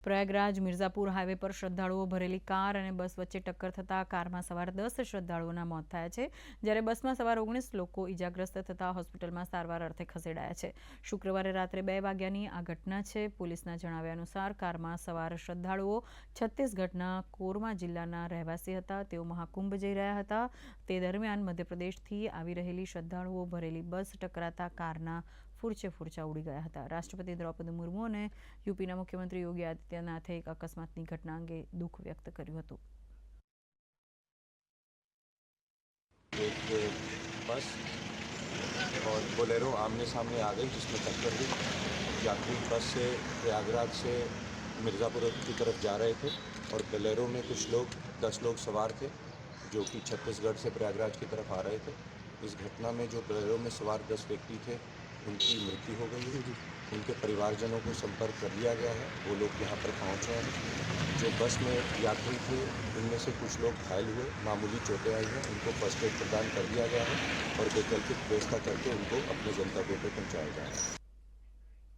Prayagraj Mirzapur highway પર શ્રદ્ધાળુઓ ભરેલી કાર અને બસ વચ્ચે ટક્કર થતાં કારમાં સવાર 10 શ્રદ્ધાળુઓના મોત થયા છે, જ્યારે બસમાં સવાર 19 લોકો ઇજાગ્રસ્ત થતાં હોસ્પિટલમાં સારવાર અર્થે ખસેડાયા છે. શુક્રવારે રાત્રે 2 વાગ્યાની આ ઘટના છે. પોલીસના જણાવ્યા અનુસાર કારમાં સવાર શ્રદ્ધાળુઓ છત્તીસગઢના કોરમા જિલ્લાના રહેવાસી હતા. તેઓ મહાકુંભ જઈ રહ્યા હતા. તે દરમિયાન મધ્યપ્રદેશથી આવી રહેલી શ્રદ્ધાળુઓ ભરેલી બસ ટકરાતા કારના ફૂરચે ઉડી ગયા હતા. રાષ્ટ્રપતિ દ્રૌપદી મુર્મુ અને યુપીના મુખ્યમંત્રી યોગી આદિત્યનાથે એક અકસ્માતની ઘટના અંગે દુઃખ વ્યક્ત કર્યું હતું. एक बस और बोलेरो आमने सामने आ गई, जिसमें टक्कर हुई। यात्री बस से प्रयागराज से मिर्ज़ापुर की तरफ जा रहे थे और बोलेरो में कुछ लोग 10 लोग सवार थे, जो कि छत्तीसगढ़ से प्रयागराज की तरफ आ रहे थे। इस घटना में जो बोलेरो में सवार 10 व्यक्ति थे, उनकी मृत्यु हो गई है। उनके परिवारजनों को संपर्क कर लिया गया है, वो लोग यहाँ पर पहुँचे हैं। जो बस में यात्री थे, उनमें से कुछ लोग घायल हुए, मामूली चोटें आई हैं, उनको फर्स्ट एड प्रदान कर दिया गया है और वैकल्पिक व्यवस्था करके उनको अपने गंतव्य पर पहुँचाया जाएगा।